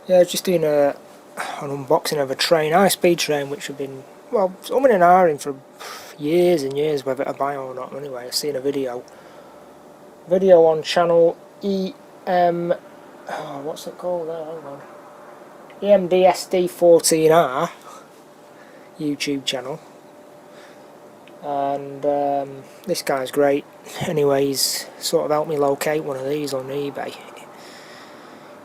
Yeah, just doing an unboxing of a train, high-speed train, which have been, well, umming and ahhing for years and years whether to buy or not. Anyway, I've seen a video on channel what's it called there, hang on, EMDSD14R YouTube channel, and this guy's great. Anyway, he's sort of helped me locate one of these on eBay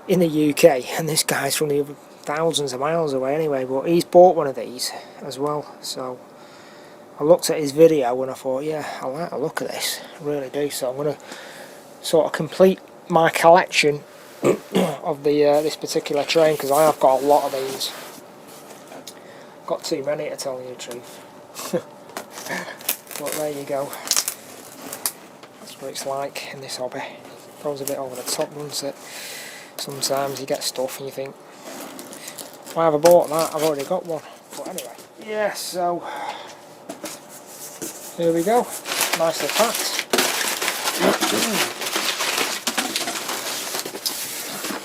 in the UK, and this guy's from the thousands of miles away anyway, but he's bought one of these as well. So I looked at his video and I thought, yeah, I like the look of this, I really do. So I'm going to sort of complete my collection of the this particular train, because I have got a lot of these. Got too many, to tell you the truth. But there you go. That's what it's like in this hobby. Throws a bit over the top, doesn't it? Sometimes you get stuff and you think, why have I bought that? I've already got one. But anyway, yeah, so here we go. Nicely packed.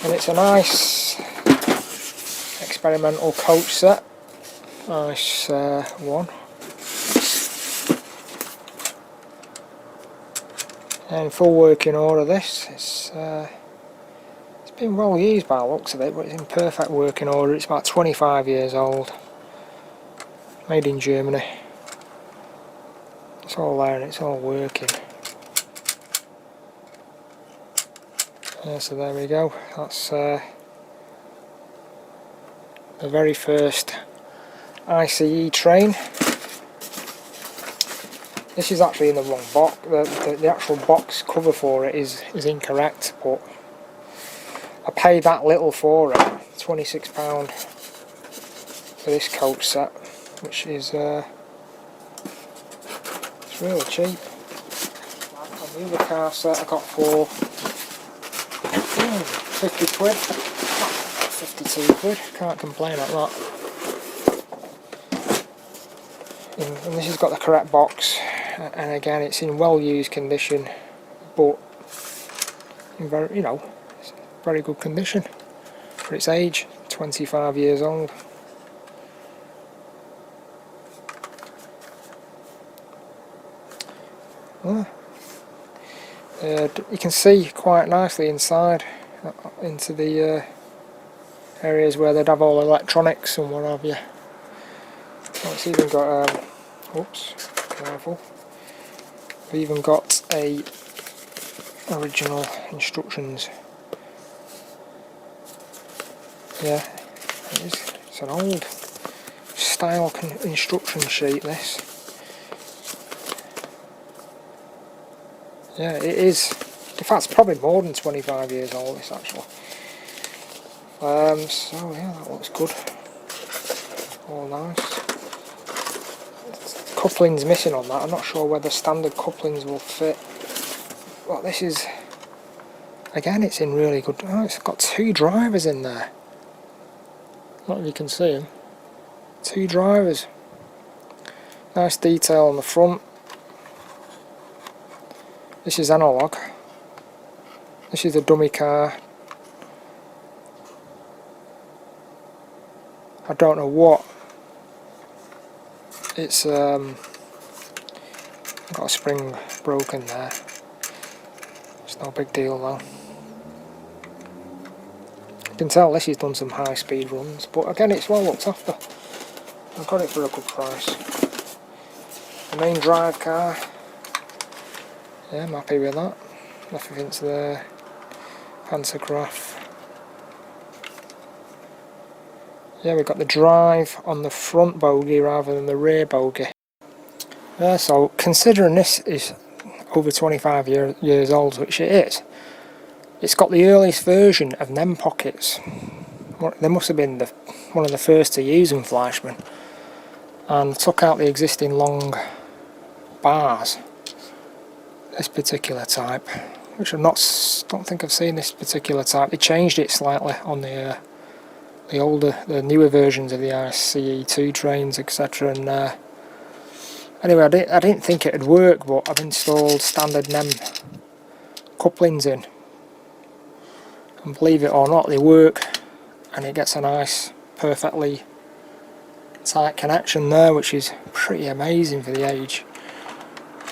And it's a nice experimental coach set. Nice one. And full working order this. It's been well used by the looks of it, but it's in perfect working order. It's about 25 years old. Made in Germany. It's all there and it's all working. Yeah, so there we go. That's the very first ICE train. This is actually in the wrong box. The actual box cover for it is incorrect, but I paid that little for it, £26 for this coach set, which is it's really cheap. On the other car set I got for 50 quid, 52 quid, can't complain at that. And this has got the correct box, and again it's in well used condition, but in very, very good condition for its age, 25 years old. You can see quite nicely inside into the areas where they'd have all electronics and what have you. Oh, it's even got oops, careful. We've even got a original instructions. Yeah, it is. It's an old style instruction sheet, this. Yeah, it is. In fact, it's probably more than 25 years old, this actually. So yeah, that looks good. All nice. Coupling's missing on that. I'm not sure whether standard couplings will fit. Well, this is, again, it's in really good. Oh, it's got two drivers in there. Not if you can see them. Two drivers. Nice detail on the front. This is analog. This is the dummy car. I don't know what. It's got a spring broken there. It's no big deal though. You can tell this has done some high speed runs, but again it's well looked after. I got it for a good price. The main drive car. Yeah, I'm happy with that. Everything's there. Pantograph. Yeah, we've got the drive on the front bogie rather than the rear bogie. So considering this is over 25 years old, which it is, it's got the earliest version of NEM pockets. They must have been one of the first to use them, Fleischmann, and took out the existing long bars. This particular type, which don't think I've seen this particular type. They changed it slightly on the newer versions of the ICE2 trains, etc. And anyway, I didn't think it'd work, but I've installed standard NEM couplings in, and believe it or not, they work and it gets a nice, perfectly tight connection there, which is pretty amazing for the age.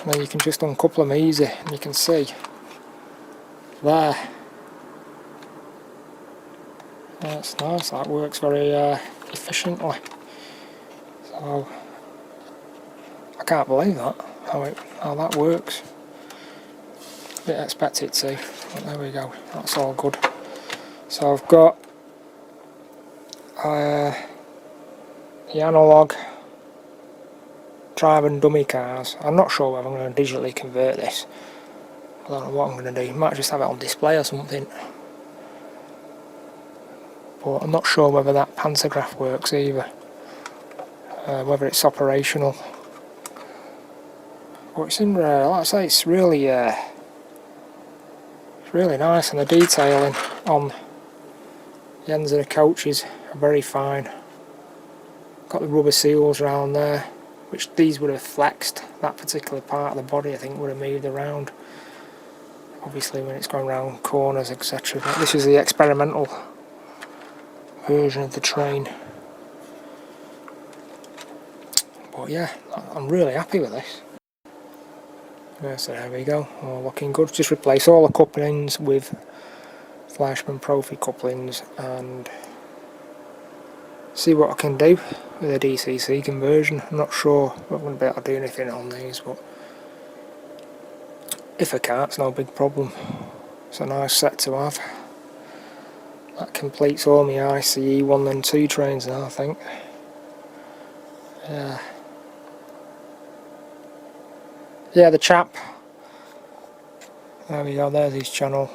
And then you can just uncouple them easy, and you can see there. That's nice, that works very efficiently. So I can't believe that, how that works. Didn't expect it to, but there we go, that's all good. So I've got the analog drive and dummy cars. I'm not sure whether I'm going to digitally convert this. I don't know what I'm going to do. Might just have it on display or something. But I'm not sure whether that pantograph works either. Whether it's operational. But it's in, like I say, it's really nice, and the detailing on the ends of the coaches are very fine. Got the rubber seals around there, which these would have flexed. That particular part of the body I think would have moved around, obviously when it's going around corners, etc. But this is the experimental version of the train. But yeah, I'm really happy with this. Yeah, so there we go, all looking good. Just replace all the couplings with Fleischmann Profi couplings and see what I can do with a DCC conversion. I'm not sure I'm going to be able to do anything on these, but if I can't, it's no big problem. It's a nice set to have. That completes all my ICE 1 and 2 trains now, I think. Yeah, the chap. There we go, there's his channel.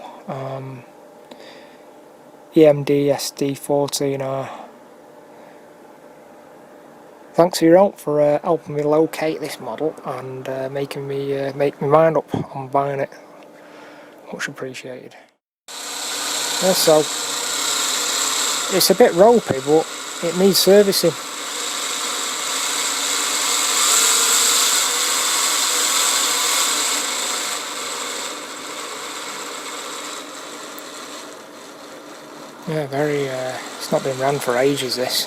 EMD-SD14R. Thanks for your help for helping me locate this model and making me make my mind up on buying it. Much appreciated. Yeah, so it's a bit ropey, but it needs servicing. Yeah, very. It's not been ran for ages, this.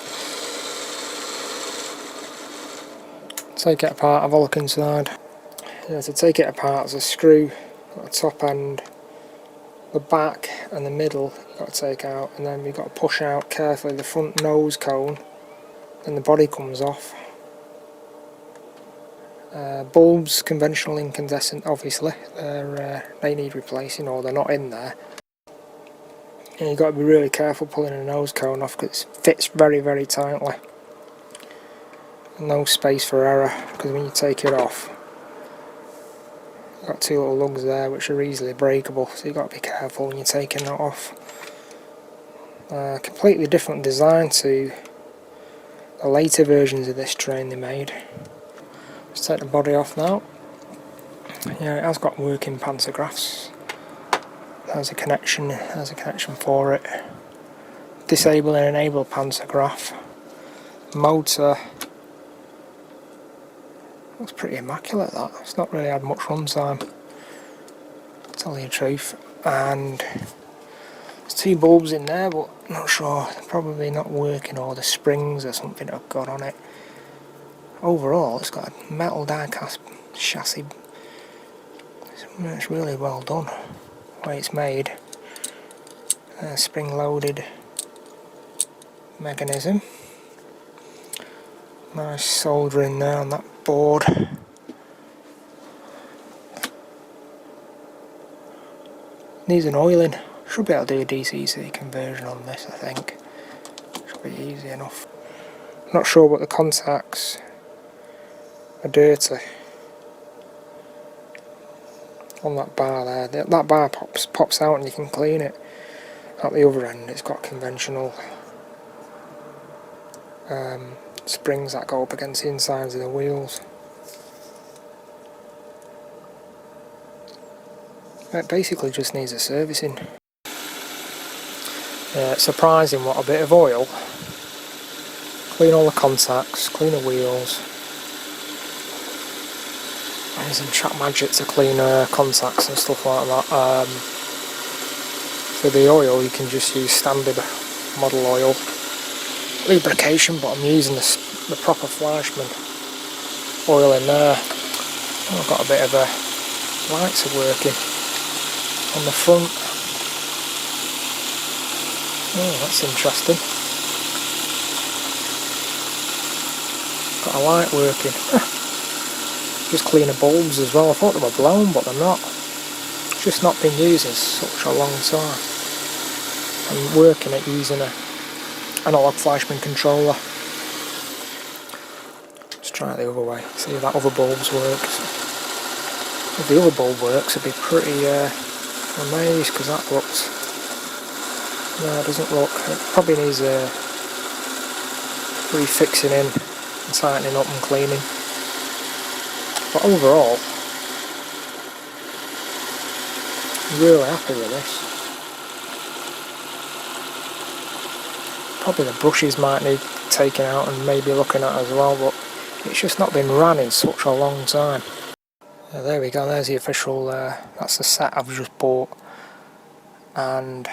Take it apart, have a look inside. Yeah, to take it apart, there's a screw at the top end, the back and the middle you've got to take out, and then you've got to push out carefully the front nose cone, and the body comes off. Bulbs, conventional incandescent, obviously, they need replacing, or they're not in there. And you've got to be really careful pulling the nose cone off because it fits very, very tightly. No space for error, because when you take it off, you've got two little lugs there which are easily breakable, so you've got to be careful when you're taking that off. Completely different design to the later versions of this train they made. Let's take the body off now. Yeah, it has got working pantographs. There's a connection for it. Disable and enable pantograph. Motor. Looks pretty immaculate, that. It's not really had much runtime, to tell you the truth. And there's two bulbs in there, but I'm not sure. They're probably not working, or the springs or something I've got on it. Overall, it's got a metal die-cast chassis. It's really well done, the way it's made. Spring-loaded mechanism. Nice soldering there on that board. Needs an oiling. Should be able to do a DCC conversion on this, I think. Should be easy enough. Not sure what the contacts are dirty on that bar there. That bar pops out and you can clean it. At the other end it's got conventional springs that go up against the insides of the wheels. It basically just needs a servicing. Yeah, it's surprising what a bit of oil, clean all the contacts, clean the wheels. I'm using Trap Magic to clean contacts and stuff like that. For the oil you can just use standard model oil lubrication, but I'm using the proper Fleischmann oil in there. I've got a bit of lights are working on the front. Oh, that's interesting. Got a light working. Just cleaner bulbs as well. I thought they were blown, but they're not. Just not been used in such a long time. I'm working at using an analog Fleischmann controller. Let's try it the other way. See if that other bulbs works. If the other bulb works, I'd be pretty amazed, because that looks... No, it doesn't look. It probably needs refixing in and tightening up and cleaning. But overall, I'm really happy with this. Probably the brushes might need taking out and maybe looking at as well, but it's just not been ran in such a long time. There we go, there's the official, that's the set I've just bought, and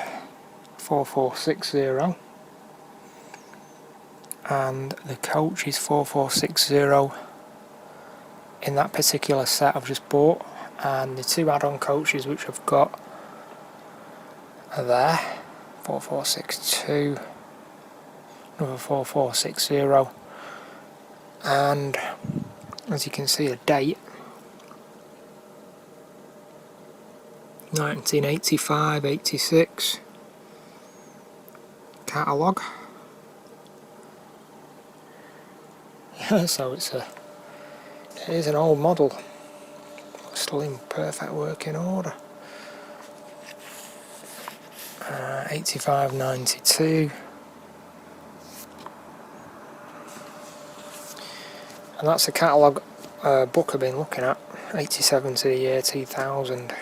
4460, and the coach is 4460 in that particular set I've just bought, and the two add-on coaches which I've got are there, 4462, another 4460, and as you can see the date, 1985-86 catalogue. Yeah, so it is an old model, still in perfect working order. 85-92, and that's the catalogue book I've been looking at, 87 to the year 2000.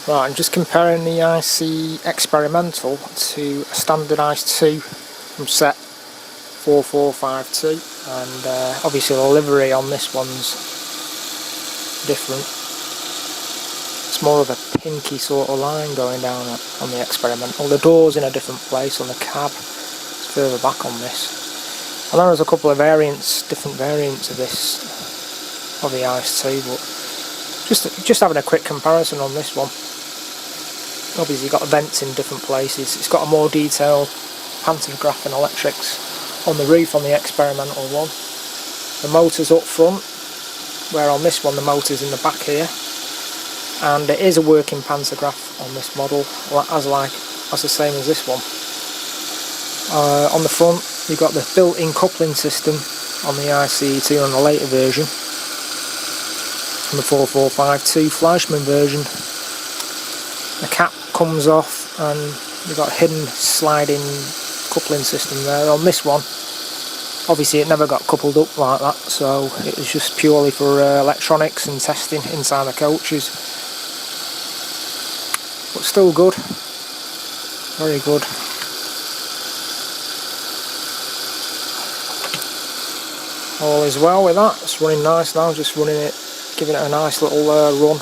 Right, I'm just comparing the ICE Experimental to a standard ICE 2 from set 4452, and obviously the livery on this one's different. It's more of a pinky sort of line going down on the Experimental. The door's in a different place on the cab, it's further back on this. And there was a couple of different variants of this, of the ICE 2, but just having a quick comparison on this one. Obviously you've got the vents in different places. It's got a more detailed pantograph and electrics on the roof on the Experimental one. The motor's up front, where on this one the motor's in the back here. And it is a working pantograph on this model, as the same as this one. On the front you've got the built-in coupling system on the ICE2 on the later version. On the 4452 Fleischmann version, the cap comes off and you've got a hidden sliding coupling system there. On this one, obviously it never got coupled up like that, so it was just purely for electronics and testing inside the coaches. But still good, very good. All is well with that, it's running nice now, just running it, giving it a nice little run.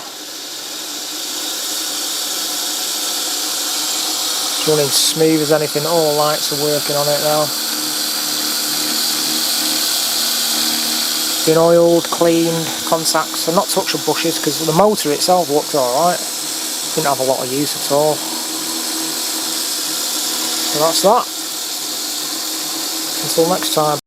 It's running smooth as anything, all lights are working on it now. Been oiled, cleaned, contacts, and not touched the bushes because the motor itself looked alright. Didn't have a lot of use at all. So that's that. Until next time.